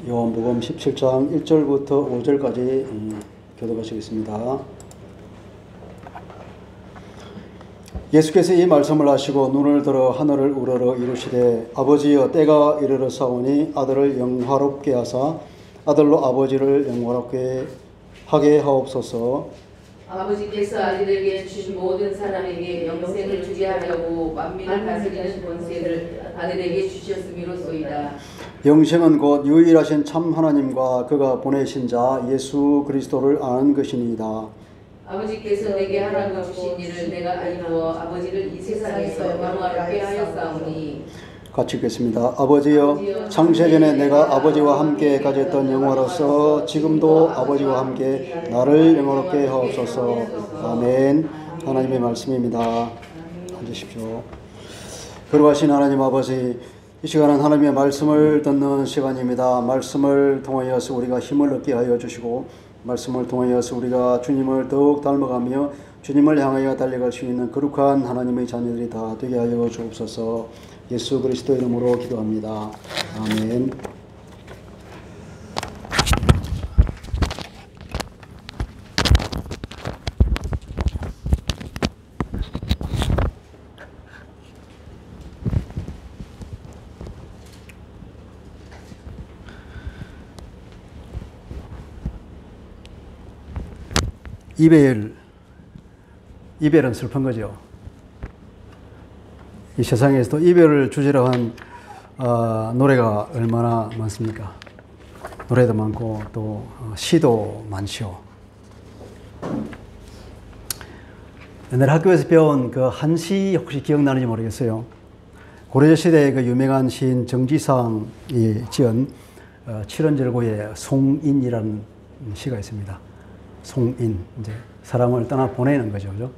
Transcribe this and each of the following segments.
요한복음 17장 1절부터 5절까지 교독하시겠습니다. 예수께서 이 말씀을 하시고 눈을 들어 하늘을 우러러 이르시되 아버지여 때가 이르렀사오니 아들을 영화롭게 하사 아들로 아버지를 영화롭게 하게 하옵소서. 아버지께서 아들에게 주신 모든 사람에게 영생을 주게 하려고 만민을 다스리는 권세를 아들에게 주셨음이로소이다. 영생은 곧 유일하신 참 하나님과 그가 보내신 자 예수 그리스도를 아는 것이니이다. 아버지께서 내게 하라고 주신 일을 내가 이루어 아버지를 이 세상에서 영화롭게 하였사오니. 같이 읽겠습니다. 아버지여 창세전에 내가 아버지와 함께 가졌던 영화로서 지금도 아버지와 함께 나를 영화롭게 하옵소서. 아멘. 하나님의 말씀입니다. 앉으십시오. 거룩하신 하나님 아버지, 이 시간은 하나님의 말씀을 듣는 시간입니다. 말씀을 통하여서 우리가 힘을 얻게 하여 주시고 말씀을 통하여서 우리가 주님을 더욱 닮아가며 주님을 향하여 달려갈 수 있는 거룩한 하나님의 자녀들이 다 되게 하여 주옵소서. 예수 그리스도 이름으로 기도합니다. 아멘. 이별은 슬픈 거죠. 이 세상에서도 이별을 주제로 한 노래가 얼마나 많습니까? 노래도 많고 또 시도 많죠. 옛날 학교에서 배운 그 한 시 혹시 기억나는지 모르겠어요. 고려시대의 그 유명한 시인 정지상이 지은 칠원절구의 송인이라는 시가 있습니다. 송인, 이제 사람을 떠나 보내는 거죠, 그죠?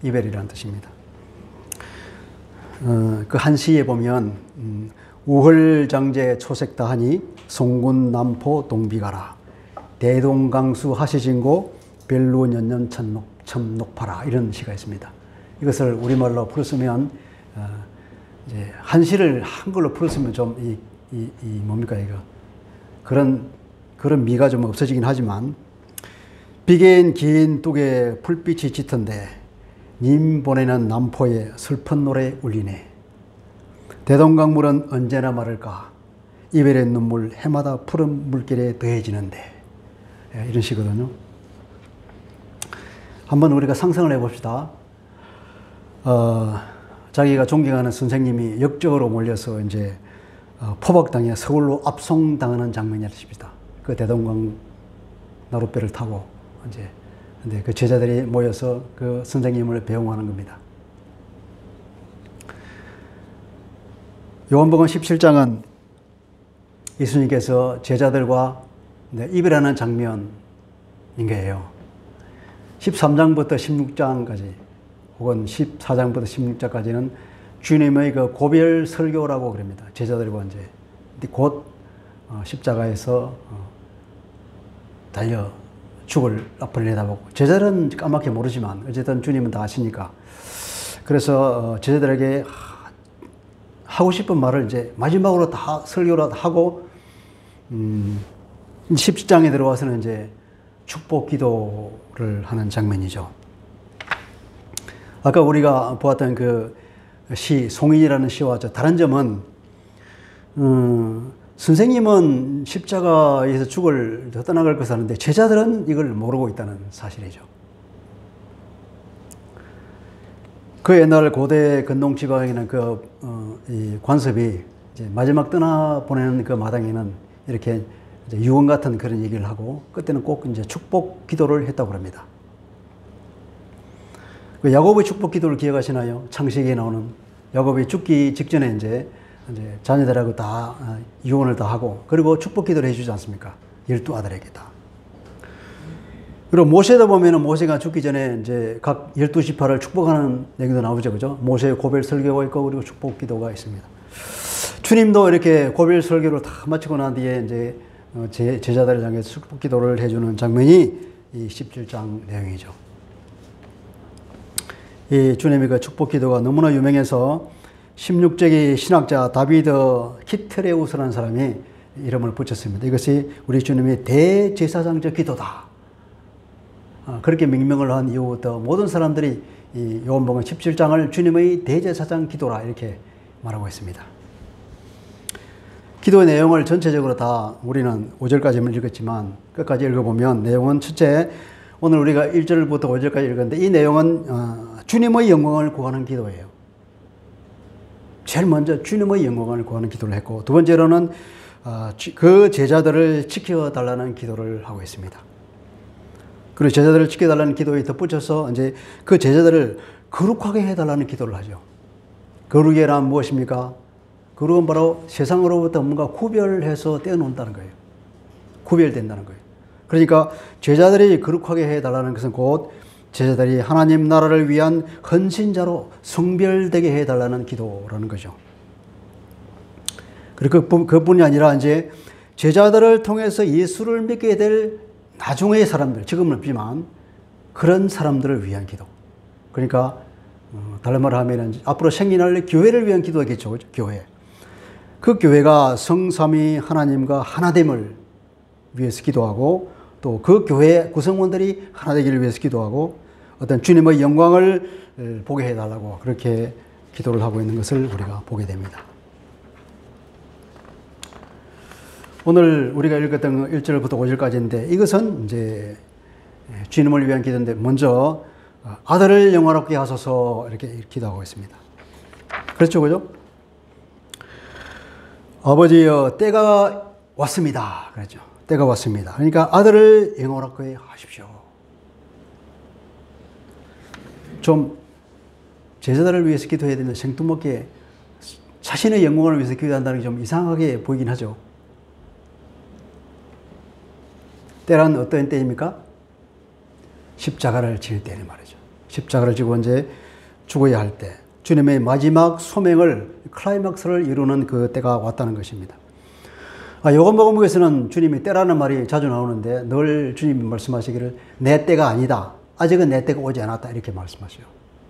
이별이라는 뜻입니다. 그 한 시에 보면 우헐장제 초색다하니 송군 남포 동비가라 대동강수 하시진고 별루년년 첨녹파라 이런 시가 있습니다. 이것을 우리말로 풀었으면 이제 한 시를 한글로 풀었으면 좀 뭡니까 이거 그런 미가 좀 없어지긴 하지만 비개인 긴 뚝에 풀빛이 짙은데 님 보내는 남포에 슬픈 노래 울리네. 대동강물은 언제나 마를까. 이별의 눈물 해마다 푸른 물결에 더해지는데. 이런 식이거든요. 한번 우리가 상상을 해봅시다. 자기가 존경하는 선생님이 역적으로 몰려서 이제 포박당해 서울로 압송당하는 장면이 있습니다. 그 대동강 나룻배를 타고 이제 근데 그 제자들이 모여서 그 선생님을 배웅하는 겁니다. 요한복음 17장은 예수님께서 제자들과 이별하는 장면인 거예요. 13장부터 16장까지 혹은 14장부터 16장까지는 주님의 그 고별 설교라고 그럽니다. 제자들과 이제 곧 십자가에서 달려 죽을 앞을 내다보고 제자들은 까맣게 모르지만 어쨌든 주님은 다 아시니까 그래서 제자들에게 하고 싶은 말을 이제 마지막으로 다 설교를 하고 17장에 들어와서는 이제 축복 기도를 하는 장면이죠. 아까 우리가 보았던 그 시 송인이라는 시와 다른 점은 선생님은 십자가에서 죽을 떠나갈 것을 하는데 제자들은 이걸 모르고 있다는 사실이죠. 그 옛날 고대 근동 지방에는 이 관습이 이제 마지막 떠나보내는 그 마당에는 이렇게 이제 유언 같은 그런 얘기를 하고 그때는 꼭 이제 축복 기도를 했다고 합니다. 그 야곱의 축복 기도를 기억하시나요? 창세기에 나오는 야곱이 죽기 직전에 이제 자녀들하고 다 유언을 다 하고 그리고 축복 기도를 해주지 않습니까? 12아들에게 다. 그리고 모세도 보면은 모세가 죽기 전에 이제 각 12지파를 축복하는 얘기도 나오죠, 그죠? 모세의 고별 설교가 있고 그리고 축복 기도가 있습니다. 주님도 이렇게 고별 설교를 다 마치고 난 뒤에 이제 제자들을 향해서 축복 기도를 해주는 장면이 이 17장 내용이죠. 이 주님의 그 축복 기도가 너무나 유명해서 16세기 신학자 다비드 키트레우스라는 사람이 이름을 붙였습니다. 이것이 우리 주님의 대제사장적 기도다. 그렇게 명명을 한 이후부터 모든 사람들이 이 요한복음 17장을 주님의 대제사장 기도라 이렇게 말하고 있습니다. 기도의 내용을 전체적으로 다 우리는 5절까지만 읽었지만 끝까지 읽어보면 내용은 첫째, 오늘 우리가 1절부터 5절까지 읽었는데 이 내용은 주님의 영광을 구하는 기도예요. 제일 먼저 주님의 영광을 구하는 기도를 했고, 두 번째로는 그 제자들을 지켜달라는 기도를 하고 있습니다. 그리고 제자들을 지켜달라는 기도에 덧붙여서 이제 그 제자들을 거룩하게 해달라는 기도를 하죠. 거룩이란 무엇입니까? 거룩은 바로 세상으로부터 뭔가 구별해서 떼어놓는다는 거예요. 구별된다는 거예요. 그러니까 제자들이 거룩하게 해달라는 것은 곧 제자들이 하나님 나라를 위한 헌신자로 성별되게 해달라는 기도라는 거죠. 그리고 그뿐이 아니라 이제 제자들을 통해서 예수를 믿게 될 나중의 사람들, 지금은 없지만 그런 사람들을 위한 기도. 그러니까 다른 말로 하면 앞으로 생겨날 교회를 위한 기도겠죠. 교회. 그 교회가 성삼위 하나님과 하나됨을 위해서 기도하고 또 그 교회 구성원들이 하나 되기를 위해서 기도하고 어떤 주님의 영광을 보게 해달라고 그렇게 기도를 하고 있는 것을 우리가 보게 됩니다. 오늘 우리가 읽었던 1절부터 5절까지인데 이것은 이제 주님을 위한 기도인데 먼저 아들을 영화롭게 하소서 이렇게 기도하고 있습니다. 그렇죠, 그죠? 아버지여 때가 왔습니다. 그렇죠. 때가 왔습니다. 그러니까 아들을 영화롭게 하십시오. 좀 제자들을 위해서 기도해야 되는 생뚱맞게 자신의 영광을 위해서 기도한다는 게 좀 이상하게 보이긴 하죠. 때란 어떤 때입니까? 십자가를 질 때는 말이죠. 십자가를 지고 이제 죽어야 할 때, 주님의 마지막 소명을 클라이막스를 이루는 그 때가 왔다는 것입니다. 요한복음에서는 주님이 때라는 말이 자주 나오는데 늘 주님이 말씀하시기를 내 때가 아니다. 아직은 내 때가 오지 않았다. 이렇게 말씀하셔요.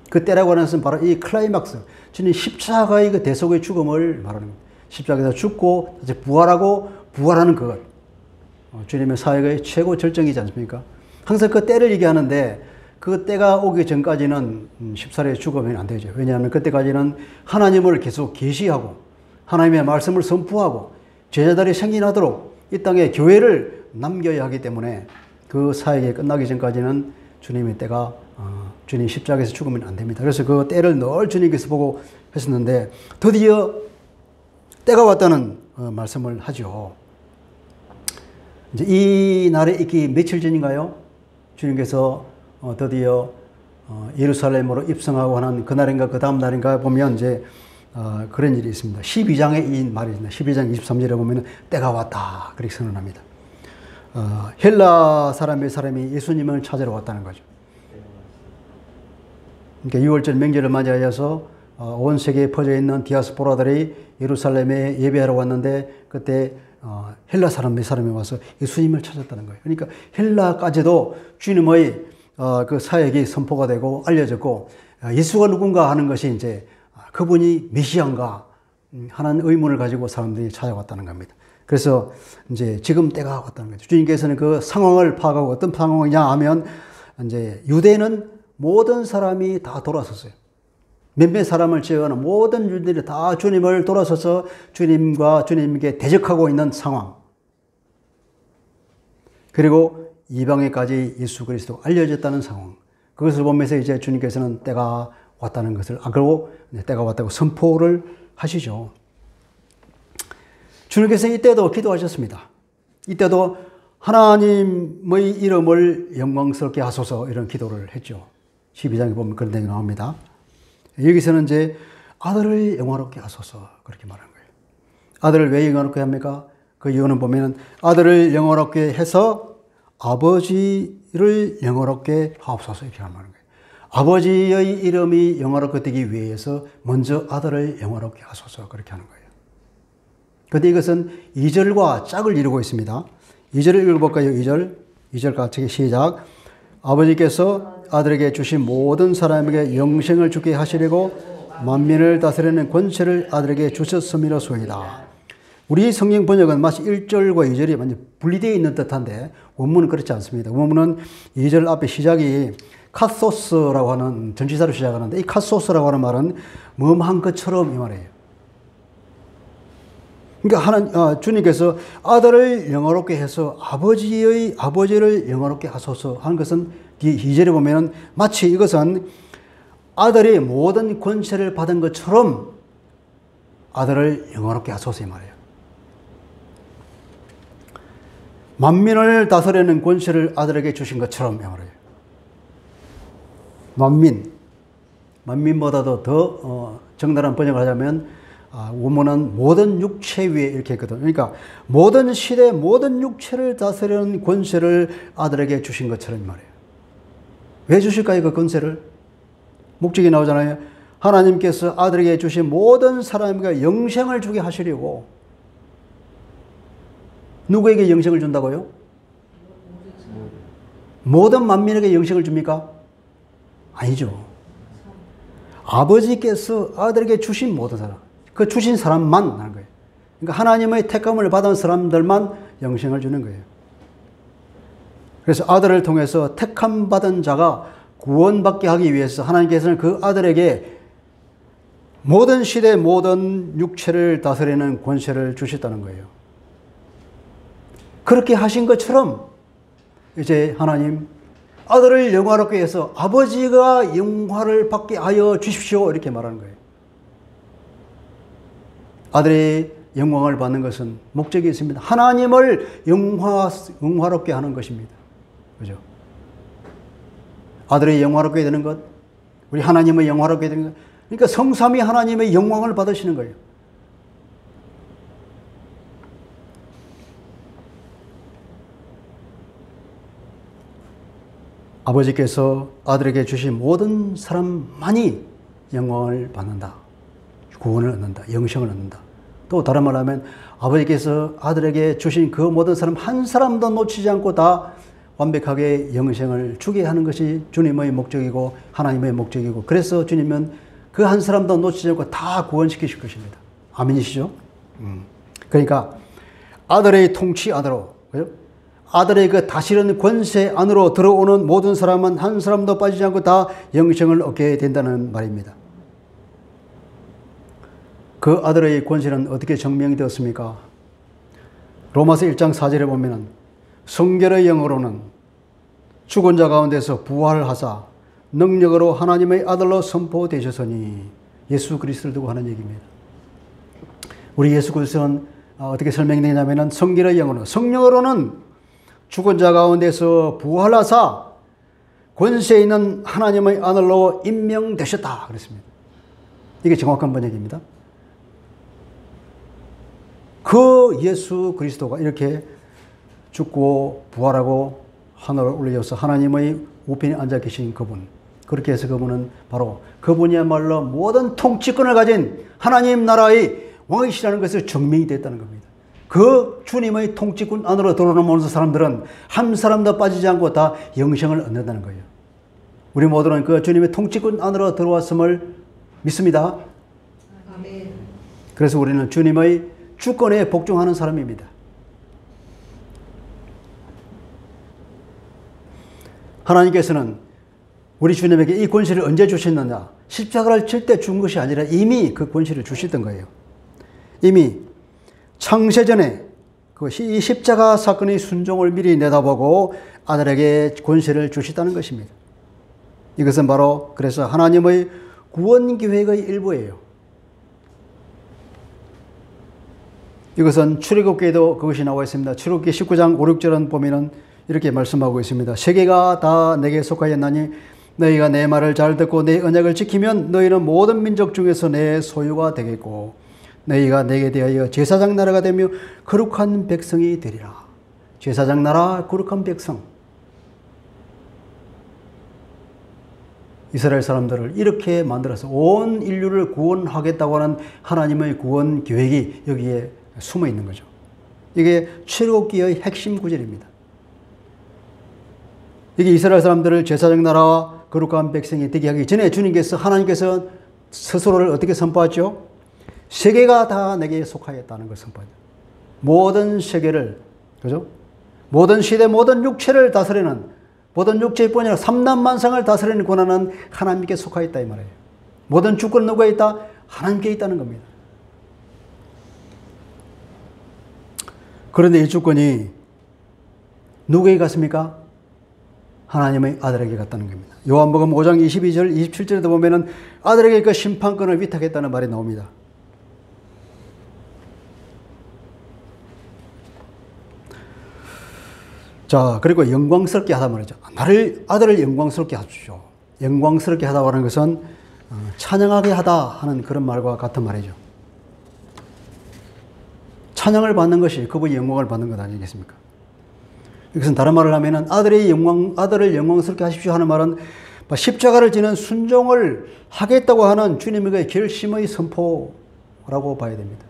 그 때라고 하는 것은 바로 이 클라이막스. 주님 십자가의 그 대속의 죽음을 말하는 겁니다. 십자가에서 죽고 다시 부활하고 부활하는 그것. 주님의 사역의 최고 절정이지 않습니까? 항상 그 때를 얘기하는데 그 때가 오기 전까지는 십살에 죽으면 안 되죠. 왜냐하면 그때까지는 하나님을 계속 계시하고 하나님의 말씀을 선포하고 제자들이 생겨나도록 이 땅에 교회를 남겨야 하기 때문에 그 사역이 끝나기 전까지는 주님의 때가 주님 십자가에서 죽으면 안 됩니다. 그래서 그 때를 늘 주님께서 보고 했었는데 드디어 때가 왔다는 말씀을 하죠. 이제 이 날에 있기 며칠 전인가요? 주님께서 드디어 예루살렘으로 입성하고 하는 그날인가 그 다음 날인가 보면 이제 그런 일이 있습니다. 12장에 이 말이 있습니다. 12장 23절에 보면 때가 왔다 그렇게 선언합니다. 헬라 사람이 예수님을 찾으러 왔다는 거죠. 그러니까 6월절 명절을 맞이하여서 온 세계에 퍼져 있는 디아스포라들이 예루살렘에 예배하러 왔는데 그때 헬라 사람이 와서 예수님을 찾았다는 거예요. 그러니까 헬라까지도 주님의 그 사역이 선포가 되고 알려졌고 예수가 누군가 하는 것이 이제 그분이 메시아인가 하는 의문을 가지고 사람들이 찾아왔다는 겁니다. 그래서 이제 지금 때가 왔다는 거죠. 주님께서는 그 상황을 파악하고 어떤 상황이냐 하면 이제 유대는 모든 사람이 다 돌아섰어요. 몇몇 사람을 제외하는 모든 유대인들이 다 주님을 돌아서서 주님과 주님께 대적하고 있는 상황. 그리고 이방에까지 예수 그리스도가 알려졌다는 상황. 그것을 보면서 이제 주님께서는 때가 왔다는 것을 알고 때가 왔다고 선포를 하시죠. 주님께서 이때도 기도하셨습니다. 이때도 하나님의 이름을 영광스럽게 하소서 이런 기도를 했죠. 12장에 보면 그런 내용이 나옵니다. 여기서는 이제 아들을 영화롭게 하소서 그렇게 말하는 거예요. 아들을 왜 영화롭게 합니까? 그 이유는 보면 아들을 영화롭게 해서 아버지를 영화롭게 하옵소서 이렇게 말하는 거예요. 아버지의 이름이 영화롭게 되기 위해서 먼저 아들을 영화롭게 하소서 그렇게 하는 거예요. 그런데 이것은 2절과 짝을 이루고 있습니다. 2절을 읽어볼까요? 2절 같이 시작. 아버지께서 아들에게 주신 모든 사람에게 영생을 주게 하시려고 만민을 다스리는 권세를 아들에게 주셨음이로소이다. 우리 성경 번역은 마치 1절과 2절이 완전 분리되어 있는 듯한데 원문은 그렇지 않습니다. 원문은 2절 앞에 시작이 카소스라고 하는 전치사로 시작하는데 이 카소스라고 하는 말은 멈한 것처럼 이 말이에요. 그러니까 주님께서 아들을 영화롭게 해서 아버지를 영화롭게 하소서 하는 것은 2절에 보면은 마치 이것은 아들이 모든 권세를 받은 것처럼 아들을 영화롭게 하소서 이 말이에요. 만민을 다스리는 권세를 아들에게 주신 것처럼 이 말이에요. 만민보다도 더 정당한 번역을 하자면 원문은 모든 육체 위에 이렇게 했거든. 그러니까 모든 시대 모든 육체를 다스리는 권세를 아들에게 주신 것처럼 말이에요. 왜 주실까요? 그 권세를? 목적이 나오잖아요. 하나님께서 아들에게 주신 모든 사람에게 영생을 주게 하시려고. 누구에게 영생을 준다고요? 모든 만민에게 영생을 줍니까? 아니죠. 아버지께서 아들에게 주신 모든 사람, 그 주신 사람만 하는 거예요. 그러니까 하나님의 택함을 받은 사람들만 영생을 주는 거예요. 그래서 아들을 통해서 택함 받은 자가 구원받게 하기 위해서 하나님께서는 그 아들에게 모든 시대 모든 육체를 다스리는 권세를 주셨다는 거예요. 그렇게 하신 것처럼 이제 하나님 아들을 영화롭게 해서 아버지가 영화를 받게 하여 주십시오 이렇게 말하는 거예요. 아들의 영광을 받는 것은 목적이 있습니다. 하나님을 영화롭게 하는 것입니다. 그죠? 아들의 영화롭게 되는 것, 우리 하나님의 영화롭게 되는 것, 그러니까 성삼위 하나님의 영광을 받으시는 거예요. 아버지께서 아들에게 주신 모든 사람만이 영광을 받는다. 구원을 얻는다. 영생을 얻는다. 또 다른 말로 하면 아버지께서 아들에게 주신 그 모든 사람 한 사람도 놓치지 않고 다 완벽하게 영생을 주게 하는 것이 주님의 목적이고 하나님의 목적이고 그래서 주님은 그 한 사람도 놓치지 않고 다 구원시키실 것입니다. 아멘이시죠? 그러니까 아들의 통치 안으로, 그죠? 아들의 그 다스리는 권세 안으로 들어오는 모든 사람은 한 사람도 빠지지 않고 다 영생을 얻게 된다는 말입니다. 그 아들의 권세는 어떻게 증명이 되었습니까? 로마서 1장 4절에 보면 성결의 영으로는 죽은 자 가운데서 부활하사 능력으로 하나님의 아들로 선포되셨으니 예수 그리스도를 두고 하는 얘기입니다. 우리 예수 그리스도는 어떻게 설명이 되냐면 성결의 영으로 성령으로는 죽은 자 가운데서 부활하사 권세 있는 하나님의 아들로 임명되셨다 그랬습니다. 이게 정확한 번역입니다. 그 예수 그리스도가 이렇게 죽고 부활하고 하늘을 올려서 하나님의 우편에 앉아 계신 그분, 그렇게 해서 그분은 바로 그분이야말로 모든 통치권을 가진 하나님 나라의 왕이시라는 것을 증명이 됐다는 겁니다. 그 주님의 통치권 안으로 들어오는 모든 사람들은 한 사람도 빠지지 않고 다 영생을 얻는다는 거예요. 우리 모두는 그 주님의 통치권 안으로 들어왔음을 믿습니다. 아멘. 그래서 우리는 주님의 주권에 복종하는 사람입니다. 하나님께서는 우리 주님에게 이 권세를 언제 주셨느냐? 십자가를 칠 때 준 것이 아니라 이미 그 권세를 주셨던 거예요. 이미 창세전에 이 십자가 사건의 순종을 미리 내다보고 아들에게 권세를 주셨다는 것입니다. 이것은 바로 그래서 하나님의 구원 계획의 일부예요. 이것은 출애굽기에도 그것이 나와 있습니다. 출애굽기 19장 5, 6절은 보면은 이렇게 말씀하고 있습니다. 세계가 다 내게 속하였나니 너희가 내 말을 잘 듣고 내 언약을 지키면 너희는 모든 민족 중에서 내 소유가 되겠고 너희가 내게 대하여 제사장 나라가 되며 거룩한 백성이 되리라. 제사장 나라, 거룩한 백성. 이스라엘 사람들을 이렇게 만들어서 온 인류를 구원하겠다고 하는 하나님의 구원 계획이 여기에 숨어 있는 거죠. 이게 출애굽기의 핵심 구절입니다. 이게 이스라엘 사람들을 제사장 나라와 거룩한 백성이 되게 하기 전에 주님께서 하나님께서 스스로를 어떻게 선포하죠? 세계가 다 내게 속하였다는 것을 선포하죠. 모든 세계를, 그죠? 모든 시대, 모든 육체를 다스리는, 모든 육체뿐 아니라 삼남만상을 다스리는 권한은 하나님께 속하 있다 이 말이에요. 모든 주권은 누가 있다? 하나님께 있다는 겁니다. 그런데 이 주권이 누구에게 갔습니까? 하나님의 아들에게 갔다는 겁니다. 요한복음 5장 22절, 27절에도 보면은 아들에게 그 심판권을 위탁했다는 말이 나옵니다. 자, 그리고 영광스럽게 하다 말이죠. 아들을 영광스럽게 하십시오. 영광스럽게 하다고 하는 것은 찬양하게 하다 하는 그런 말과 같은 말이죠. 찬양을 받는 것이 그분이 영광을 받는 것 아니겠습니까? 이것은 다른 말을 하면은 아들을 영광스럽게 하십시오 하는 말은 십자가를 지는 순종을 하겠다고 하는 주님의 결심의 선포라고 봐야 됩니다.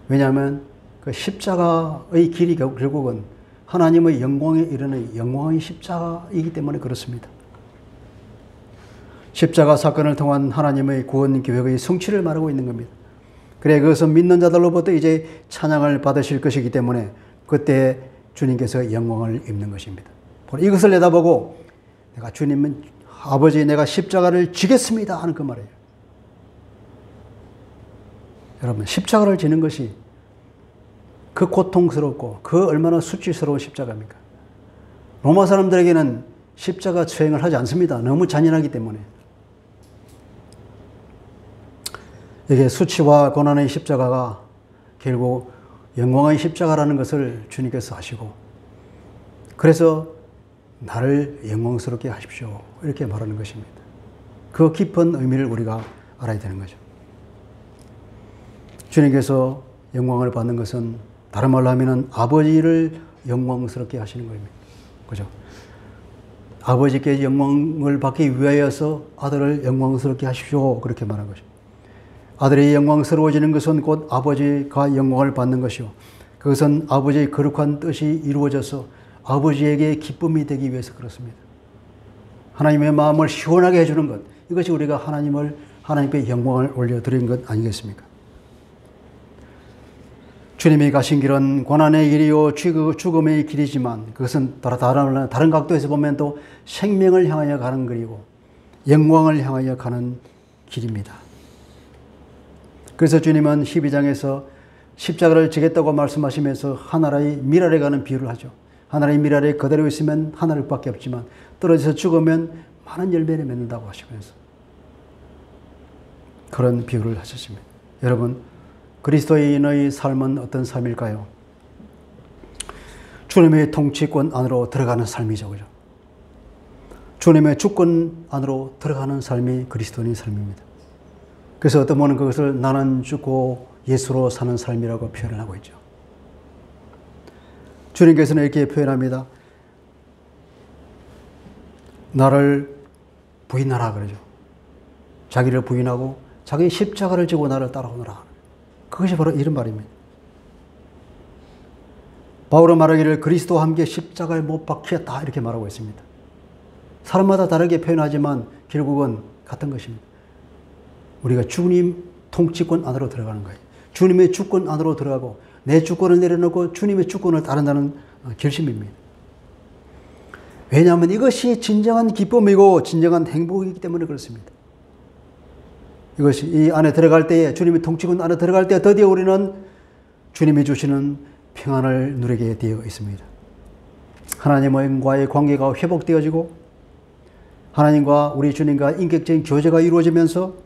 왜냐하면 그 십자가의 길이 결국은 하나님의 영광에 이르는 영광의 십자가이기 때문에 그렇습니다. 십자가 사건을 통한 하나님의 구원 계획의 성취를 말하고 있는 겁니다. 그래, 그것은 믿는 자들로부터 이제 찬양을 받으실 것이기 때문에 그때 주님께서 영광을 입는 것입니다. 이것을 내다보고 내가 주님은 아버지 내가 십자가를 지겠습니다 하는 그 말이에요. 여러분, 십자가를 지는 것이 그 고통스럽고 그 얼마나 수치스러운 십자가입니까? 로마 사람들에게는 십자가 처형을 하지 않습니다. 너무 잔인하기 때문에. 이게 수치와 고난의 십자가가 결국 영광의 십자가라는 것을 주님께서 하시고, 그래서 나를 영광스럽게 하십시오 이렇게 말하는 것입니다. 그 깊은 의미를 우리가 알아야 되는 거죠. 주님께서 영광을 받는 것은 다른 말로 하면 아버지를 영광스럽게 하시는 겁니다. 그죠? 아버지께 영광을 받기 위하여서 아들을 영광스럽게 하십시오 그렇게 말한 것입니다. 아들이 영광스러워지는 것은 곧 아버지가 영광을 받는 것이요, 그것은 아버지의 거룩한 뜻이 이루어져서 아버지에게 기쁨이 되기 위해서 그렇습니다. 하나님의 마음을 시원하게 해주는 것, 이것이 우리가 하나님께 영광을 올려드리는 것 아니겠습니까? 주님이 가신 길은 고난의 길이요 죽음의 길이지만 그것은 다른 각도에서 보면 또 생명을 향하여 가는 길이고 영광을 향하여 가는 길입니다. 그래서 주님은 12장에서 십자가를 지겠다고 말씀하시면서 하나라의 밀알에 가는 비유를 하죠. 하나라의 밀알에 그대로 있으면 하나를 밖에 없지만 떨어져서 죽으면 많은 열매를 맺는다고 하시면서 그런 비유를 하셨습니다. 여러분, 그리스도인의 삶은 어떤 삶일까요? 주님의 통치권 안으로 들어가는 삶이죠. 그죠? 주님의 주권 안으로 들어가는 삶이 그리스도인의 삶입니다. 그래서 어떤 분은 그것을 나는 죽고 예수로 사는 삶이라고 표현을 하고 있죠. 주님께서는 이렇게 표현합니다. 나를 부인하라 그러죠. 자기를 부인하고 자기 십자가를 지고 나를 따라오너라. 그것이 바로 이런 말입니다. 바울은 말하기를 그리스도와 함께 십자가에 못 박혔다 이렇게 말하고 있습니다. 사람마다 다르게 표현하지만 결국은 같은 것입니다. 우리가 주님 통치권 안으로 들어가는 거예요. 주님의 주권 안으로 들어가고 내 주권을 내려놓고 주님의 주권을 따른다는 결심입니다. 왜냐하면 이것이 진정한 기쁨이고 진정한 행복이기 때문에 그렇습니다. 이것이 이 안에 들어갈 때에, 주님의 통치권 안에 들어갈 때 드디어 우리는 주님이 주시는 평안을 누리게 되어 있습니다. 하나님과의 관계가 회복되어지고 하나님과 우리 주님과 인격적인 교제가 이루어지면서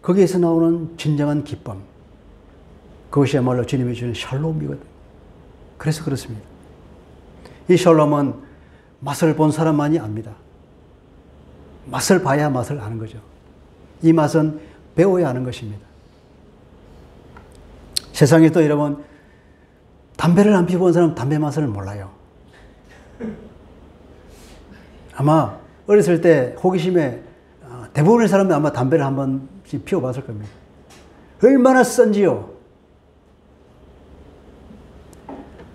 거기에서 나오는 진정한 기쁨, 그것이야말로 주님이 주는 샬롬이거든요. 그래서 그렇습니다. 이 샬롬은 맛을 본 사람만이 압니다. 맛을 봐야 맛을 아는 거죠. 이 맛은 배워야 하는 것입니다. 세상에 또 여러분, 담배를 안 피워본 사람은 담배 맛을 몰라요. 아마 어렸을 때 호기심에 대부분의 사람은 아마 담배를 한 번씩 피워봤을 겁니다. 얼마나 쓴지요.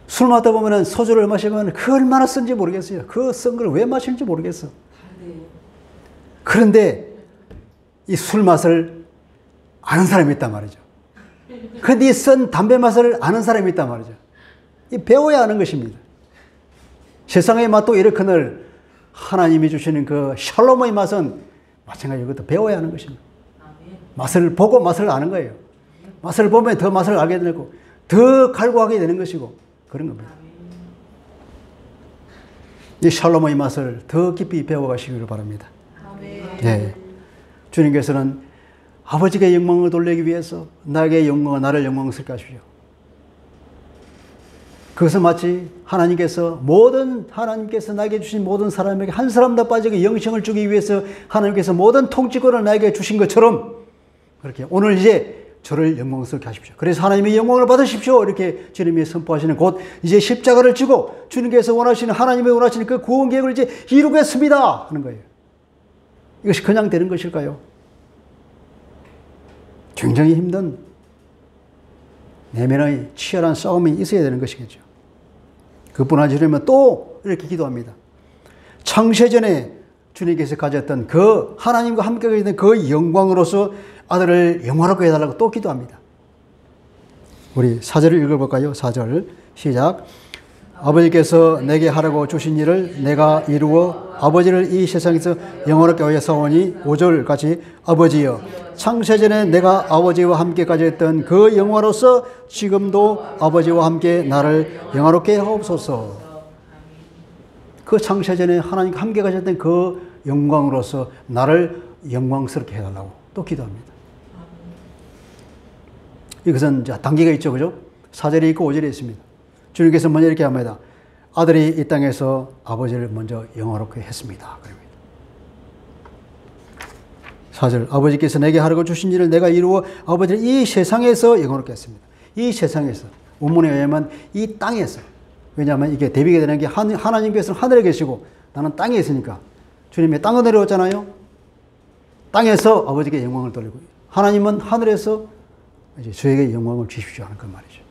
술 마시다 보면 소주를 마시면 그 얼마나 쓴지 모르겠어요. 그 쓴 걸 왜 마시는지 모르겠어. 그런데 이 술 맛을 아는 사람이 있단 말이죠. 근데 쓴 담배 맛을 아는 사람이 있단 말이죠. 이 배워야 하는 것입니다. 세상의 맛도 이렇거늘 하나님이 주시는 그 샬롬의 맛은 마찬가지로 이것도 배워야 하는 것입니다. 맛을 보고 맛을 아는 거예요. 맛을 보면 더 맛을 알게 되고 더 갈구하게 되는 것이고 그런 겁니다. 이 샬롬의 맛을 더 깊이 배워가시기를 바랍니다. 네. 주님께서는 아버지께 영광을 돌리기 위해서 나에게 영광을 나를 영광스럽게 하십시오. 그것은 마치 하나님께서 나에게 주신 모든 사람에게 한 사람도 빠지게 영생을 주기 위해서 하나님께서 모든 통치권을 나에게 주신 것처럼 그렇게 오늘 이제 저를 영광스럽게 하십시오. 그래서 하나님의 영광을 받으십시오. 이렇게 주님이 선포하시는 곧 이제 십자가를 지고 주님께서 원하시는 하나님의 원하시는 그 구원 계획을 이제 이루겠습니다 하는 거예요. 이것이 그냥 되는 것일까요? 굉장히 힘든 내면의 치열한 싸움이 있어야 되는 것이겠죠. 그뿐 아니라 또 이렇게 기도합니다. 창세전에 주님께서 가졌던 그 하나님과 함께 계시던 그 영광으로서 아들을 영화롭게 해달라고 또 기도합니다. 우리 4절을 읽어볼까요? 4절 시작. 아버지께서 내게 하라고 주신 일을 내가 이루어 아버지를 이 세상에서 영원하게 하여 사오니 5절 같이 아버지여 창세전에 내가 아버지와 함께 가졌던 그 영화로서 지금도 아버지와 함께 나를 영화롭게 하옵소서. 그 창세전에 하나님과 함께 가졌던 그 영광으로서 나를 영광스럽게 해달라고 또 기도합니다. 이것은 단계가 있죠, 그죠? 4절에 있고 5절에 있습니다. 주님께서 먼저 이렇게 합니다. 아들이 이 땅에서 아버지를 먼저 영화롭게 했습니다. 그럽니다. 4절 아버지께서 내게 하라고 주신 일을 내가 이루어 아버지를 이 세상에서 영화롭게 했습니다. 이 세상에서 원문에 의하면 이 땅에서 왜냐하면 이게 대비가 되는 게 하나님께서는 하늘에 계시고 나는 땅에 있으니까 주님이 땅으로 내려왔잖아요. 땅에서 아버지께 영광을 돌리고 하나님은 하늘에서 이제 저에게 영광을 주십시오 하는 그 말이죠.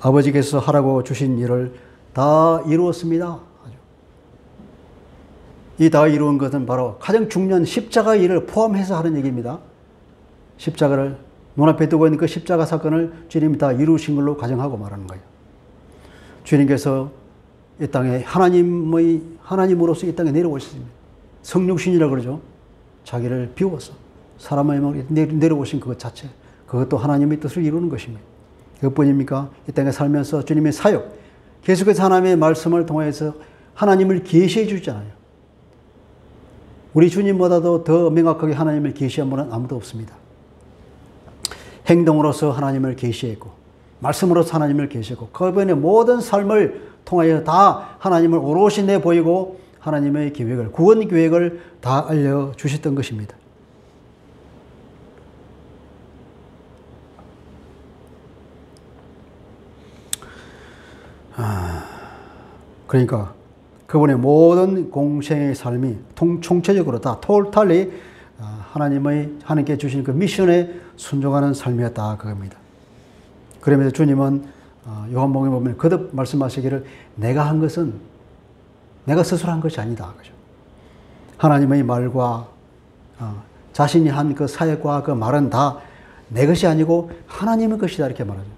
아버지께서 하라고 주신 일을 다 이루었습니다. 이 다 이루은 것은 바로 가장 중요한 십자가 일을 포함해서 하는 얘기입니다. 십자가를 눈앞에 두고 있는 그 십자가 사건을 주님이 다 이루신 걸로 가정하고 말하는 거예요. 주님께서 이 땅에 하나님으로서 이 땅에 내려오셨습니다. 성육신이라고 그러죠. 자기를 비워서 사람의 몸에 내려오신 그것 자체, 그것도 하나님의 뜻을 이루는 것입니다. 그것뿐입니까? 이 땅에 살면서 주님의 사역, 계속해서 하나님의 말씀을 통해서 하나님을 계시해 주잖아요. 우리 주님보다도 더 명확하게 하나님을 계시한 분은 아무도 없습니다. 행동으로서 하나님을 계시했고 말씀으로서 하나님을 계시했고 그분의 모든 삶을 통하여 다 하나님을 오롯이 내보이고 하나님의 계획을, 구원 계획을 다 알려주셨던 것입니다. 그러니까 그분의 모든 공생의 삶이 총체적으로 다 톨탈리 하나님께 주신 그 미션에 순종하는 삶이었다 그겁니다. 그러면서 주님은 요한복음에 보면 거듭 말씀하시기를 내가 한 것은 내가 스스로 한 것이 아니다. 그죠? 하나님의 말과 자신이 한 그 사역과 그 말은 다 내 것이 아니고 하나님의 것이다 이렇게 말하죠.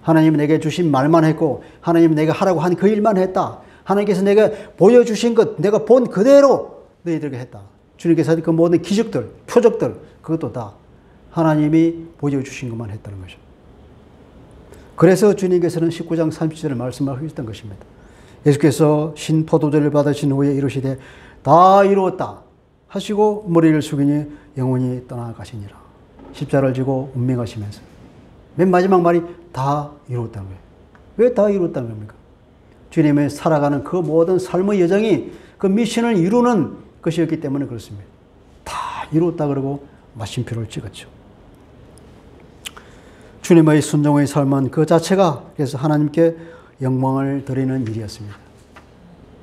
하나님이 내게 주신 말만 했고 하나님이 내가 하라고 한 그 일만 했다. 하나님께서 내가 보여주신 것 내가 본 그대로 너희들에게 했다. 주님께서 하신 그 모든 기적들, 표적들 그것도 다 하나님이 보여주신 것만 했다는 것이죠. 그래서 주님께서는 19장 30절을 말씀하셨던 것입니다. 예수께서 신포도주를 받으신 후에 이르시되 다 이루었다 하시고 머리를 숙이니 영원히 떠나가시니라. 십자가를 지고 운명하시면서 맨 마지막 말이 다 이루었다는 거예요. 왜 다 이루었다는 겁니까? 주님의 살아가는 그 모든 삶의 여정이 그 미션을 이루는 것이었기 때문에 그렇습니다. 다 이루었다 그러고 마침표를 찍었죠. 주님의 순종의 삶은 그 자체가 그래서 하나님께 영광을 드리는 일이었습니다.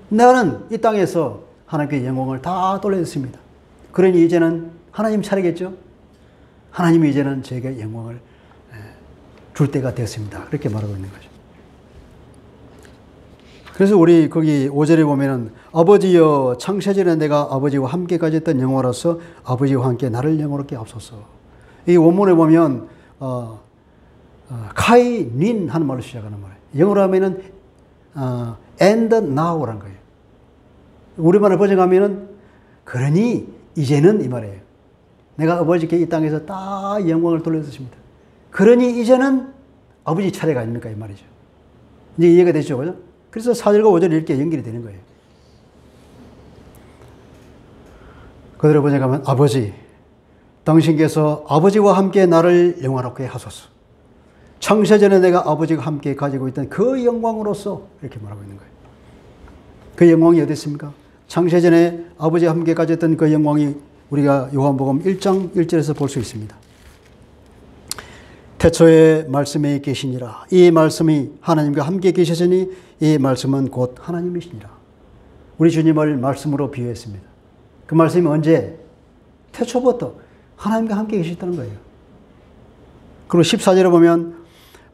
나는 이 땅에서 하나님께 영광을 다 돌려줬습니다. 그러니 이제는 하나님 차례겠죠? 하나님이 이제는 제게 영광을 줄 때가 되었습니다. 그렇게 말하고 있는 거죠. 그래서 우리 거기 5절에 보면은 아버지여 창세전에 내가 아버지와 함께 가졌던 영화로서 아버지와 함께 나를 영화롭게 하옵소서. 이 원문에 보면 카이닌 하는 말로 시작하는 말이에요. 영어로 하면은 and now라는 거예요. 우리말을 번역하면은 그러니 이제는 이 말이에요. 내가 아버지께 이 땅에서 다 영광을 돌려주십니다. 그러니 이제는 아버지 차례가 아닙니까? 이 말이죠. 이제 이해가 되죠? 그죠? 그래서 4절과 5절이 이렇게 연결이 되는 거예요. 그대로 번역하면 아버지, 당신께서 아버지와 함께 나를 영화롭게 하소서. 창세전에 내가 아버지와 함께 가지고 있던 그 영광으로서 이렇게 말하고 있는 거예요. 그 영광이 어디 있습니까? 창세전에 아버지와 함께 가졌던 그 영광이 우리가 요한복음 1장 1절에서 볼 수 있습니다. 태초에 말씀이 계시니라. 이 말씀이 하나님과 함께 계시더니 이 말씀은 곧 하나님이시니라. 우리 주님을 말씀으로 비유했습니다. 그 말씀이 언제? 태초부터 하나님과 함께 계셨다는 거예요. 그리고 14절에 보면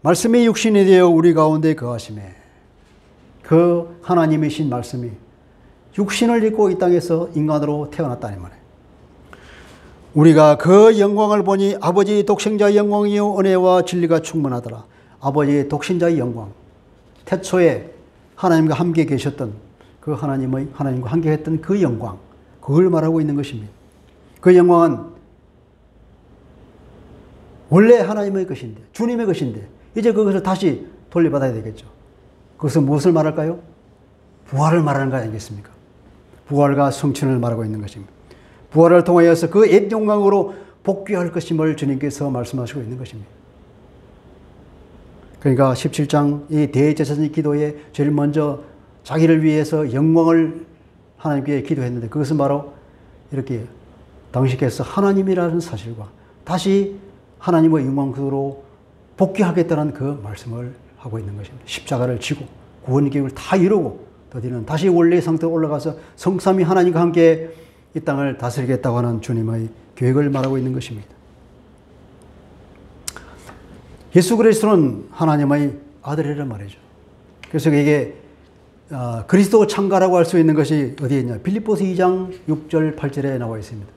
말씀이 육신이 되어 우리 가운데 거하심에 그 하나님이신 말씀이 육신을 입고 이 땅에서 인간으로 태어났다는 말이에요. 우리가 그 영광을 보니 아버지의 독생자의 영광이요 은혜와 진리가 충만하더라. 아버지의 독생자의 영광. 태초에 하나님과 함께 계셨던 그 하나님과 함께 했던 그 영광. 그걸 말하고 있는 것입니다. 그 영광은 원래 하나님의 것인데, 주님의 것인데, 이제 그것을 다시 돌려받아야 되겠죠. 그것은 무엇을 말할까요? 부활을 말하는 거 아니겠습니까? 부활과 성취를 말하고 있는 것입니다. 부활을 통하여서 그 옛 영광으로 복귀할 것임을 주님께서 말씀하시고 있는 것입니다. 그러니까 17장 이 대제사장 기도에 제일 먼저 자기를 위해서 영광을 하나님께 기도했는데 그것은 바로 이렇게 당신께서 하나님이라는 사실과 다시 하나님의 영광으로 복귀하겠다는 그 말씀을 하고 있는 것입니다. 십자가를 지고 구원 계획을 다 이루고 더디는 다시 원래의 상태로 올라가서 성삼위 하나님과 함께 이 땅을 다스리겠다고 하는 주님의 계획을 말하고 있는 것입니다. 예수 그리스도는 하나님의 아들이란 말이죠. 그래서 이게 그리스도 창가라고 할 수 있는 것이 어디에 있냐? 빌립보서 2장 6절 8절에 나와 있습니다.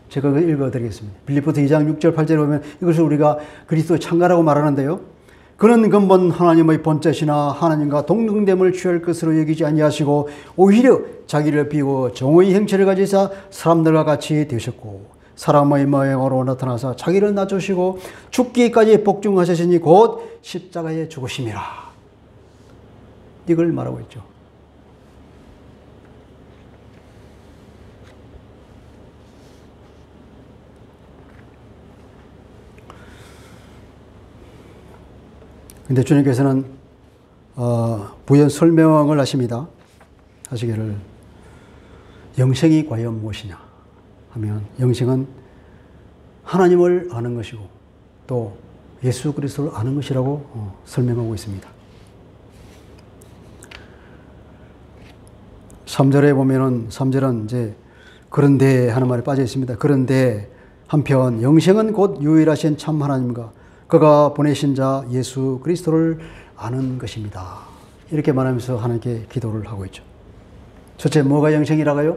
제가 읽어드리겠습니다. 빌립보서 2장 6절 8절에 보면 이것을 우리가 그리스도 창가라고 말하는데요. 그는 근본 하나님의 본체시나 하나님과 동등됨을 취할 것으로 여기지 아니하시고 오히려 자기를 비워 정의 형체를 가지사 사람들과 같이 되셨고 사람의 모양으로 나타나사 자기를 낮추시고 죽기까지 복종하셨으니 곧 십자가에 죽으심이라. 이걸 말하고 있죠. 근데 주님께서는 부연 설명을 하십니다. 하시기를 영생이 과연 무엇이냐 하면 영생은 하나님을 아는 것이고 또 예수 그리스도를 아는 것이라고 설명하고 있습니다. 3절에 보면은 3절은 이제 그런데 하는 말이 빠져 있습니다. 그런데 한편 영생은 곧 유일하신 참 하나님과 그가 보내신 자 예수 그리스도를 아는 것입니다. 이렇게 말하면서 하나님께 기도를 하고 있죠. 첫째, 뭐가 영생이라고요?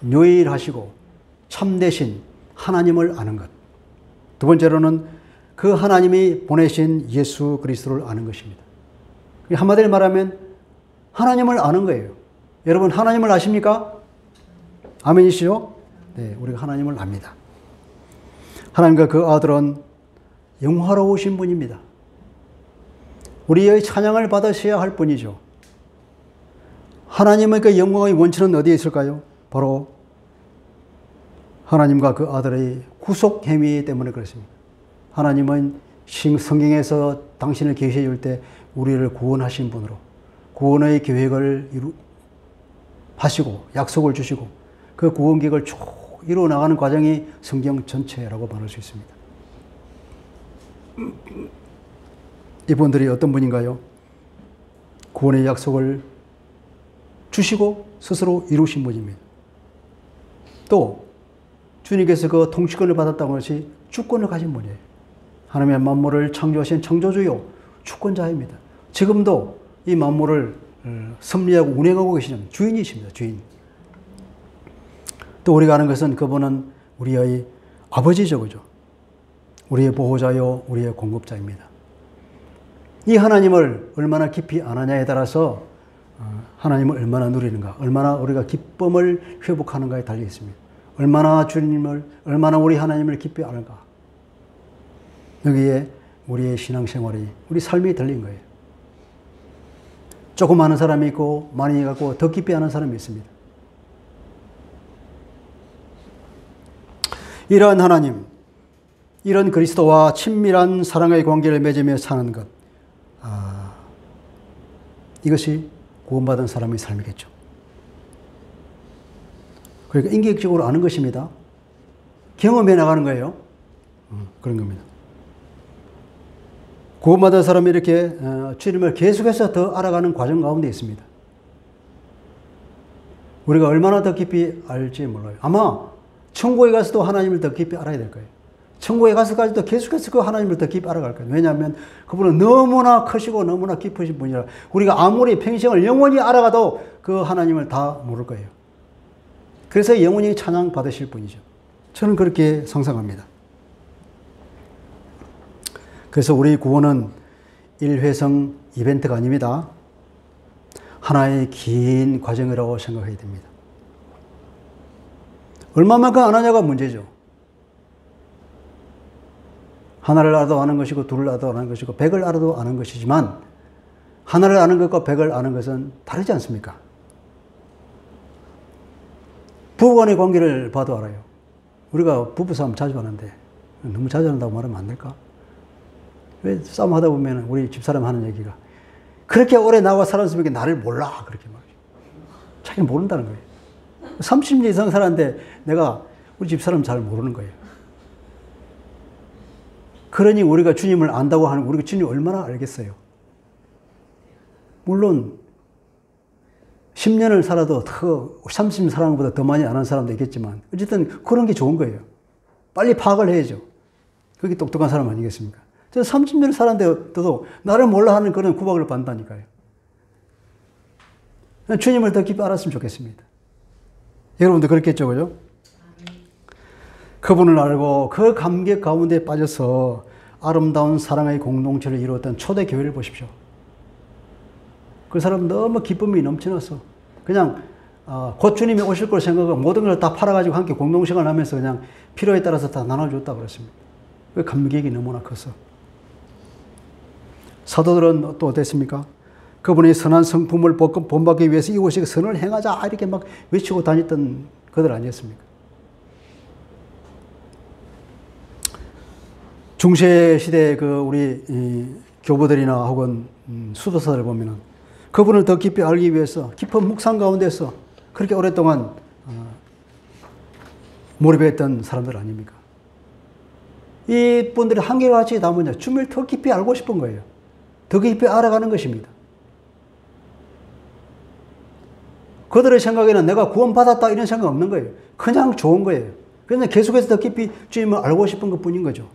유일하시고 참되신 하나님을 아는 것. 두 번째로는 그 하나님이 보내신 예수 그리스도를 아는 것입니다. 한마디로 말하면 하나님을 아는 거예요. 여러분 하나님을 아십니까? 아멘이시죠? 네, 우리가 하나님을 압니다. 하나님과 그 아들은 영화로우신 분입니다. 우리의 찬양을 받으셔야 할 분이죠. 하나님의 그 영광의 원천은 어디에 있을까요? 바로 하나님과 그 아들의 구속 행위 때문에 그렇습니다. 하나님은 성경에서 당신을 계시해 줄 때 우리를 구원하신 분으로 구원의 계획을 하시고 약속을 주시고 그 구원 계획을 쭉 이루어 나가는 과정이 성경 전체라고 말할 수 있습니다. 이분들이 어떤 분인가요? 구원의 약속을 주시고 스스로 이루신 분입니다. 또 주님께서 그 통치권을 받았다는 것이 주권을 가진 분이에요. 하나님의 만물을 창조하신 창조주요 주권자입니다. 지금도 이 만물을 섭리하고 운행하고 계시는 주인이십니다. 주인. 또 우리가 아는 것은 그분은 우리의 아버지죠, 그죠? 우리의 보호자요, 우리의 공급자입니다. 이 하나님을 얼마나 깊이 아느냐에 따라서 하나님을 얼마나 누리는가, 얼마나 우리가 기쁨을 회복하는가에 달려 있습니다. 얼마나 우리 하나님을 깊이 아는가. 여기에 우리의 신앙생활이, 우리 삶이 들린 거예요. 조금 아는 사람이 있고 많이 갖고 더 깊이 아는 사람이 있습니다. 이러한 하나님, 이런 그리스도와 친밀한 사랑의 관계를 맺으며 사는 것, 이것이 구원받은 사람의 삶이겠죠. 그러니까 인격적으로 아는 것입니다. 경험해 나가는 거예요. 그런 겁니다. 구원받은 사람이 이렇게 주님을 계속해서 더 알아가는 과정 가운데 있습니다. 우리가 얼마나 더 깊이 알지 몰라요. 아마 천국에 가서도 하나님을 더 깊이 알아야 될 거예요. 천국에 가서까지도 계속해서 그 하나님을 더 깊이 알아갈 거예요. 왜냐하면 그분은 너무나 크시고 너무나 깊으신 분이라 우리가 아무리 평생을 영원히 알아가도 그 하나님을 다 모를 거예요. 그래서 영원히 찬양 받으실 분이죠. 저는 그렇게 상상합니다. 그래서 우리 구원은 일회성 이벤트가 아닙니다. 하나의 긴 과정이라고 생각해야 됩니다. 얼마만큼 안 하냐가 문제죠. 하나를 알아도 아는 것이고 둘을 알아도 아는 것이고 100을 알아도 아는 것이지만 하나를 아는 것과 100을 아는 것은 다르지 않습니까? 부부간의 관계를 봐도 알아요. 우리가 부부싸움 자주 하는데 너무 자주 한다고 말하면 안 될까? 왜 싸움하다 보면 우리 집사람 하는 얘기가 그렇게 오래 나와 살았으면 나를 몰라 그렇게 말이죠. 자기는 모른다는 거예요. 30년 이상 살았는데 내가 우리 집사람 잘 모르는 거예요. 그러니 우리가 주님을 안다고 하는 우리가 주님 얼마나 알겠어요. 물론 10년을 살아도 더 30년 사는 것보다 더 많이 아는 사람도 있겠지만 어쨌든 그런 게 좋은 거예요. 빨리 파악을 해야죠. 그게 똑똑한 사람 아니겠습니까? 저 30년을 살았는데도 나를 몰라 하는 그런 구박을 받는다니까요. 주님을 더 깊이 알았으면 좋겠습니다. 여러분도 그렇겠죠, 그죠? 그분을 알고 그 감격 가운데 빠져서 아름다운 사랑의 공동체를 이루었던 초대 교회를 보십시오. 그 사람 너무 기쁨이 넘쳐났어. 그냥 곧 주님이 오실 걸 생각하고 모든 걸 다 팔아가지고 함께 공동생활을 하면서 그냥 필요에 따라서 다 나눠줬다 그랬습니다. 그 감격이 너무나 컸어. 사도들은 또 어땠습니까? 그분의 선한 성품을 본받기 위해서 이곳에 선을 행하자 이렇게 막 외치고 다녔던 그들 아니었습니까? 중세 시대 그 우리 교부들이나 혹은 수도사들 보면은 그분을 더 깊이 알기 위해서 깊은 묵상 가운데서 그렇게 오랫동안 몰입했던 사람들 아닙니까? 이 분들이 한결같이 다 뭐냐? 주님을 더 깊이 알고 싶은 거예요. 더 깊이 알아가는 것입니다. 그들의 생각에는 내가 구원받았다 이런 생각 없는 거예요. 그냥 좋은 거예요. 그냥 계속해서 더 깊이 주님을 알고 싶은 것뿐인 거죠.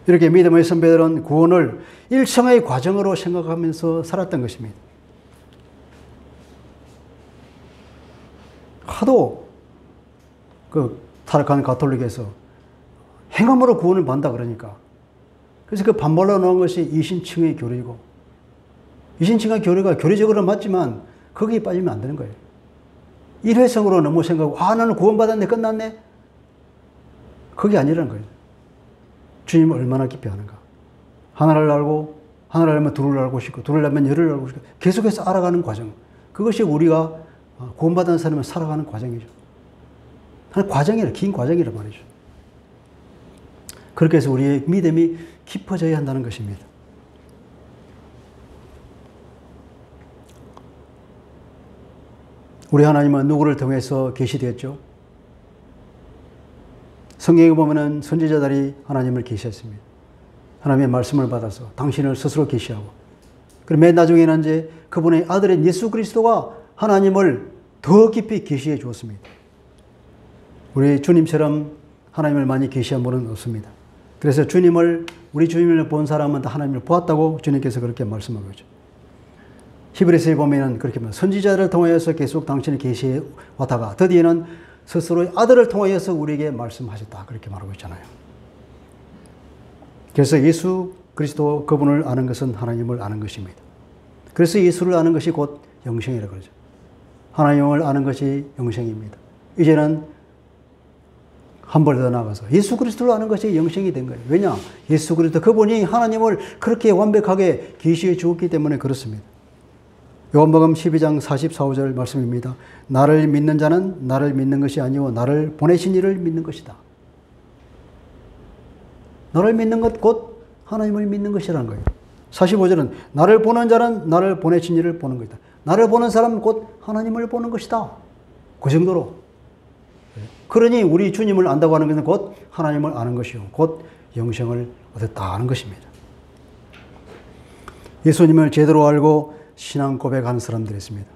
이렇게 믿음의 선배들은 구원을 일생의 과정으로 생각하면서 살았던 것입니다. 하도 그 타락한 가톨릭에서 행함으로 구원을 받는다 그러니까 그래서 그 반발로 나온 것이 이신층의 교리이고 이신층의 교리가 교리적으로 맞지만 거기에 빠지면 안 되는 거예요. 일회성으로 너무 생각하고 나는 구원받았네 끝났네 그게 아니라는 거예요. 주님을 얼마나 깊이 아는가. 하나를 알고 하나를 알면 둘을 알고 싶고 둘을 알면 열을 알고 싶고 계속해서 알아가는 과정. 그것이 우리가 구원받은 사람을 살아가는 과정이죠. 과정이라 긴 과정이란 말이죠. 그렇게 해서 우리의 믿음이 깊어져야 한다는 것입니다. 우리 하나님은 누구를 통해서 계시되었죠? 성경에 보면은 선지자들이 하나님을 계시했습니다. 하나님의 말씀을 받아서 당신을 스스로 계시하고 그리고 맨 나중에는 이제 그분의 아들인 예수 그리스도가 하나님을 더 깊이 계시해 주었습니다. 우리 주님처럼 하나님을 많이 계시한 분은 없습니다. 그래서 우리 주님을 본 사람은 다 하나님을 보았다고 주님께서 그렇게 말씀하고 있죠. 히브리서에 보면은 그렇게 선지자를 통하여서 계속 당신을 계시해 왔다가 드디어는 스스로의 아들을 통하여서 우리에게 말씀하셨다. 그렇게 말하고 있잖아요. 그래서 예수 그리스도 그분을 아는 것은 하나님을 아는 것입니다. 그래서 예수를 아는 것이 곧 영생이라고 그러죠. 하나님을 아는 것이 영생입니다. 이제는 한 발 더 나가서 예수 그리스도를 아는 것이 영생이 된 거예요. 왜냐? 예수 그리스도 그분이 하나님을 그렇게 완벽하게 계시해 주었기 때문에 그렇습니다. 요한복음 12장 44절 말씀입니다. 나를 믿는 자는 나를 믿는 것이 아니오 나를 보내신 이를 믿는 것이다. 나를 믿는 것 곧 하나님을 믿는 것이라는 거예요. 45절은 나를 보는 자는 나를 보내신 이를 보는 것이다. 나를 보는 사람은 곧 하나님을 보는 것이다. 그 정도로. 그러니 우리 주님을 안다고 하는 것은 곧 하나님을 아는 것이요. 곧 영생을 얻었다 하는 것입니다. 예수님을 제대로 알고 신앙 고백하는 사람들이 있습니다.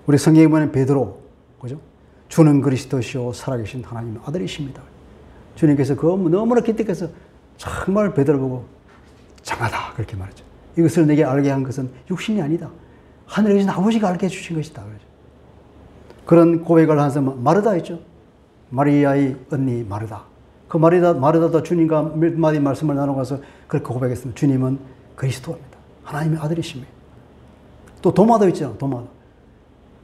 우리 성경에 보면 베드로, 그죠? 주는 그리스도시요 살아계신 하나님의 아들이십니다. 주님께서 그 너무나 기특해서 정말 베드로 보고 장하다 그렇게 말하죠. 이것을 내게 알게 한 것은 육신이 아니다. 하늘에 계신 아버지가 알게 해주신 것이다. 그러죠. 그런 고백을 한 사람은 마르다 있죠. 마리아의 언니 마르다. 그 마르다도 주님과 몇 마디 말씀을 나누고서 그렇게 고백했습니다. 주님은 그리스도입니다. 하나님의 아들이십니다. 또 도마도 있죠. 도마도.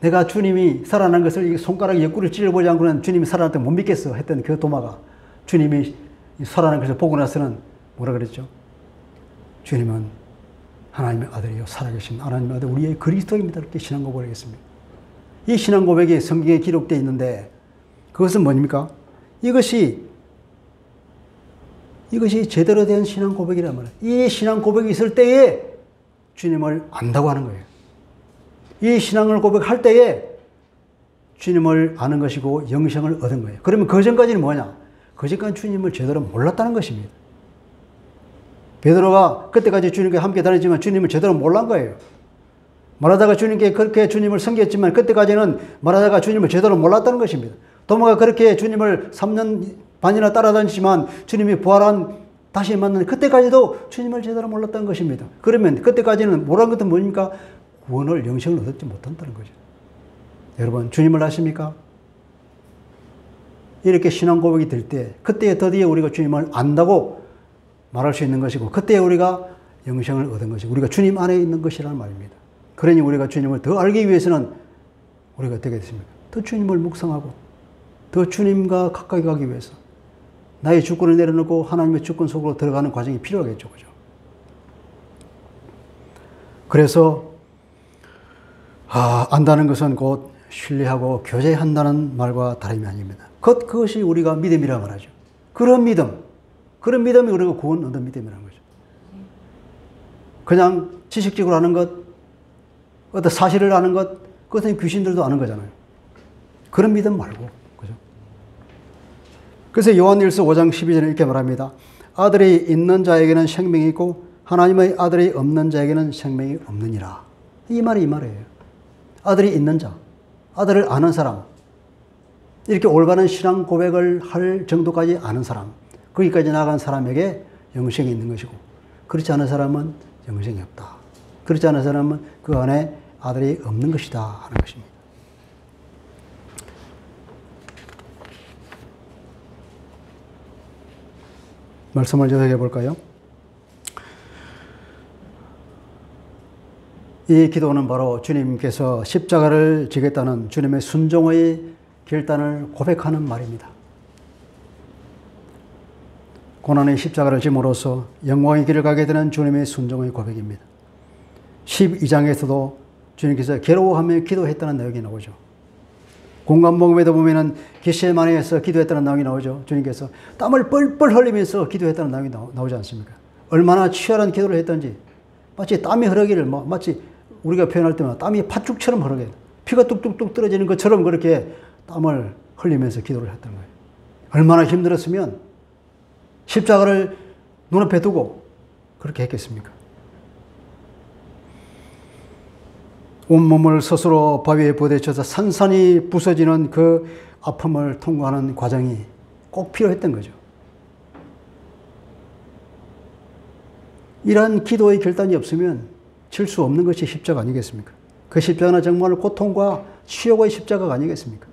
내가 주님이 살아난 것을 손가락 옆구리를 찔러보지 않고는 주님이 살아났다고 못 믿겠어 했던 그 도마가 주님이 살아난 것을 보고 나서는 뭐라 그랬죠? 주님은 하나님의 아들이요 살아계신 하나님의 아들 우리의 그리스도입니다. 이렇게 신앙 고백을 했습니다. 이 신앙 고백이 성경에 기록되어 있는데 그것은 뭡니까? 이것이 제대로 된 신앙 고백이란 말이에요. 이 신앙 고백이 있을 때에 주님을 안다고 하는 거예요. 이 신앙을 고백할 때에 주님을 아는 것이고 영생을 얻은 거예요. 그러면 그 전까지는 뭐냐? 그 전까지 주님을 제대로 몰랐다는 것입니다. 베드로가 그때까지 주님과 함께 다녔지만 주님을 제대로 몰란 거예요. 말하다가 주님께 그렇게 주님을 섬겼지만 그때까지는 말하다가 주님을 제대로 몰랐다는 것입니다. 도마가 그렇게 주님을 3년 반이나 따라다니지만 주님이 부활한 다시 만난 그때까지도 주님을 제대로 몰랐다는 것입니다. 그러면 그때까지는 모르는 것은 뭡니까? 구원을 영생을 얻지 못한다는 거죠. 여러분 주님을 아십니까? 이렇게 신앙 고백이 될 때 그때 드디어 우리가 주님을 안다고 말할 수 있는 것이고 그때 우리가 영생을 얻은 것이고 우리가 주님 안에 있는 것이라는 말입니다. 그러니 우리가 주님을 더 알기 위해서는 우리가 어떻게 됐습니까? 더 주님을 묵상하고 더 주님과 가까이 가기 위해서 나의 주권을 내려놓고 하나님의 주권 속으로 들어가는 과정이 필요하겠죠. 그죠? 그래서 안다는 것은 곧 신뢰하고 교제한다는 말과 다름이 아닙니다. 그것이 우리가 믿음이라고 말하죠. 그런 믿음이 우리가 구원 얻는 믿음이라는 거죠. 그냥 지식적으로 아는 것, 어떤 사실을 아는 것, 그것은 귀신들도 아는 거잖아요. 그런 믿음 말고, 그죠? 그래서 요한일서 5장 12절에 이렇게 말합니다. 아들이 있는 자에게는 생명이 있고 하나님의 아들이 없는 자에게는 생명이 없느니라. 이 말이에요. 아들이 있는 자, 아들을 아는 사람, 이렇게 올바른 신앙 고백을 할 정도까지 아는 사람, 거기까지 나간 사람에게 영생이 있는 것이고 그렇지 않은 사람은 영생이 없다. 그렇지 않은 사람은 그 안에 아들이 없는 것이다 하는 것입니다. 말씀을 계속해 볼까요? 이 기도는 바로 주님께서 십자가를 지겠다는 주님의 순종의 결단을 고백하는 말입니다. 고난의 십자가를 짐으로써 영광의 길을 가게 되는 주님의 순종의 고백입니다. 12장에서도 주님께서 괴로워하며 기도했다는 내용이 나오죠. 공간복음에도 보면은 겟세마네에서 기도했다는 내용이 나오죠. 주님께서 땀을 뻘뻘 흘리면서 기도했다는 내용이 나오지 않습니까? 얼마나 치열한 기도를 했던지 마치 땀이 흐르기를 마치 우리가 표현할 때마다 땀이 팥죽처럼 흐르게 피가 뚝뚝뚝 떨어지는 것처럼 그렇게 땀을 흘리면서 기도를 했던 거예요. 얼마나 힘들었으면 십자가를 눈앞에 두고 그렇게 했겠습니까? 온몸을 스스로 바위에 부딪혀서 산산이 부서지는 그 아픔을 통과하는 과정이 꼭 필요했던 거죠. 이러한 기도의 결단이 없으면 칠 수 없는 것이 십자가 아니겠습니까? 그 십자가는 정말 고통과 치욕의 십자가가 아니겠습니까?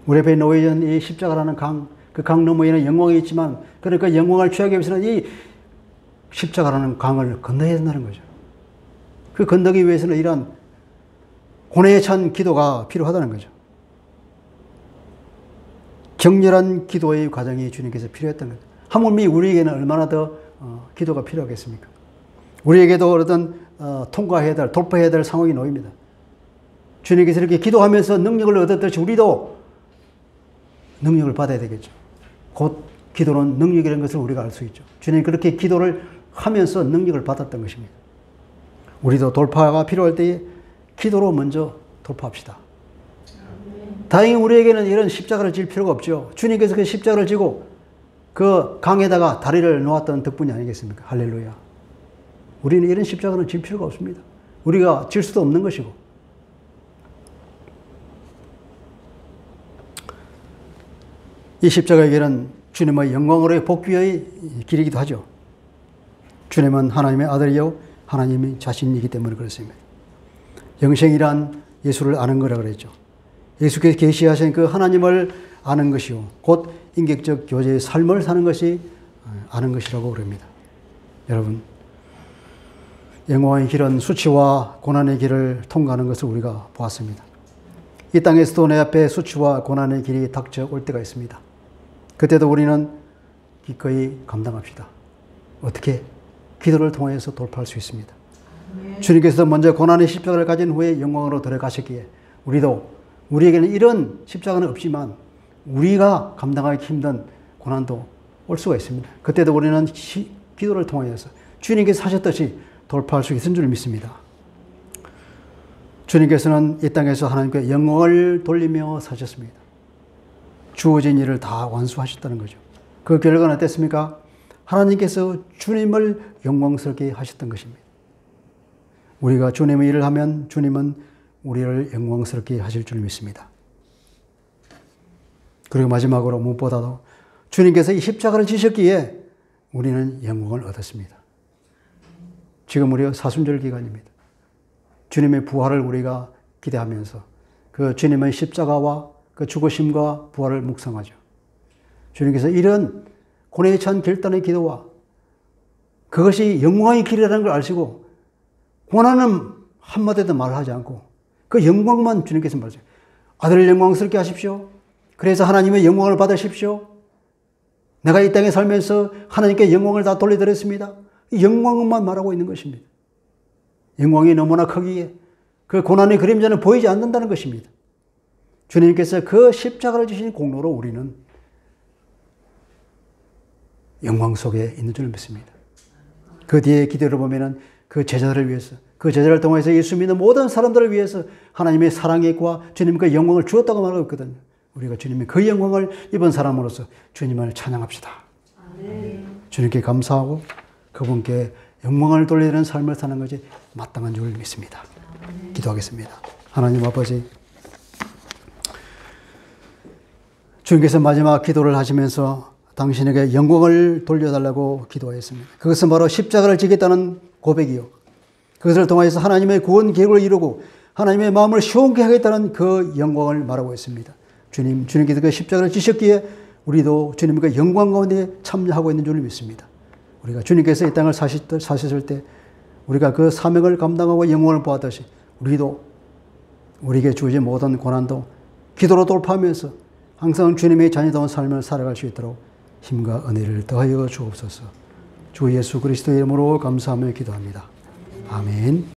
우리 앞에 놓여진 이 십자가라는 강, 그 강 너머에는 영광이 있지만, 그러니까 영광을 취하기 위해서는 이 십자가라는 강을 건너야 된다는 거죠. 그 건너기 위해서는 이러한 고뇌에 찬 기도가 필요하다는 거죠. 격렬한 기도의 과정이 주님께서 필요했던 거죠. 하물며 우리에게는 얼마나 더 기도가 필요하겠습니까? 우리에게도 어떤 통과해야 될, 돌파해야 될 상황이 놓입니다. 주님께서 이렇게 기도하면서 능력을 얻었듯이 우리도 능력을 받아야 되겠죠. 곧 기도는 능력이라는 것을 우리가 알 수 있죠. 주님이 그렇게 기도를 하면서 능력을 받았던 것입니다. 우리도 돌파가 필요할 때에 기도로 먼저 돌파합시다. 다행히 우리에게는 이런 십자가를 질 필요가 없죠. 주님께서 그 십자가를 지고 그 강에다가 다리를 놓았던 덕분이 아니겠습니까? 할렐루야. 우리는 이런 십자가는 질 필요가 없습니다. 우리가 질 수도 없는 것이고. 이 십자가의 길은 주님의 영광으로의 복귀의 길이기도 하죠. 주님은 하나님의 아들이요 하나님의 자신이기 때문에 그렇습니다. 영생이란 예수를 아는 거라 그랬죠. 예수께서 계시하신 그 하나님을 아는 것이요 곧 인격적 교제의 삶을 사는 것이 아는 것이라고 그럽니다. 여러분, 영광의 길은 수치와 고난의 길을 통과하는 것을 우리가 보았습니다. 이 땅에서도 내 앞에 수치와 고난의 길이 닥쳐올 때가 있습니다. 그때도 우리는 기꺼이 감당합시다. 어떻게? 기도를 통해서 돌파할 수 있습니다. 주님께서 먼저 고난의 십자가를 가진 후에 영광으로 들어가셨기에 우리에게는 이런 십자가는 없지만 우리가 감당하기 힘든 고난도 올 수가 있습니다. 그때도 우리는 기도를 통해서 주님께서 하셨듯이 돌파할 수 있는 줄 믿습니다. 주님께서는 이 땅에서 하나님께 영광을 돌리며 사셨습니다. 주어진 일을 다 완수하셨다는 거죠. 그 결과는 어땠습니까? 하나님께서 주님을 영광스럽게 하셨던 것입니다. 우리가 주님의 일을 하면 주님은 우리를 영광스럽게 하실 줄 믿습니다. 그리고 마지막으로 무엇보다도 주님께서 이 십자가를 지셨기에 우리는 영광을 얻었습니다. 지금 우리가 사순절 기간입니다. 주님의 부활을 우리가 기대하면서 그 주님의 십자가와 그 죽으심과 부활을 묵상하죠. 주님께서 이런 고뇌에 찬 결단의 기도와 그것이 영광의 길이라는 걸 아시고 고난은 한마디도 말하지 않고 그 영광만 주님께서 말하죠. 아들을 영광스럽게 하십시오. 그래서 하나님의 영광을 받으십시오. 내가 이 땅에 살면서 하나님께 영광을 다 돌려드렸습니다. 이 영광만 말하고 있는 것입니다. 영광이 너무나 크기에 그 고난의 그림자는 보이지 않는다는 것입니다. 주님께서 그 십자가를 지신 공로로 우리는 영광 속에 있는 줄 믿습니다. 그 뒤에 기도를 보면은 그 제자들을 위해서, 그 제자를 통해서 예수 믿는 모든 사람들을 위해서 하나님의 사랑의 과 주님께 영광을 주었다고 말하고 있거든요. 우리가 주님의 그 영광을 입은 사람으로서 주님을 찬양합시다. 아멘. 주님께 감사하고 그분께 영광을 돌리는 삶을 사는 것이 마땅한 줄 믿습니다. 아멘. 기도하겠습니다. 하나님 아버지, 주님께서 마지막 기도를 하시면서 당신에게 영광을 돌려달라고 기도하였습니다. 그것은 바로 십자가를 지겠다는 고백이요, 그것을 통해서 하나님의 구원 계획을 이루고 하나님의 마음을 시원케 하겠다는 그 영광을 말하고 있습니다. 주님께서 그 십자가를 지셨기에 우리도 주님과 영광 가운데 참여하고 있는 줄 믿습니다. 우리가 주님께서 이 땅을 사셨을 때 우리가 그 사명을 감당하고 영광을 보았듯이 우리도 우리에게 주어진 모든 고난도 기도로 돌파하면서 항상 주님의 자녀다운 삶을 살아갈 수 있도록 힘과 은혜를 더하여 주옵소서. 주 예수 그리스도의 이름으로 감사하며 기도합니다. 아멘.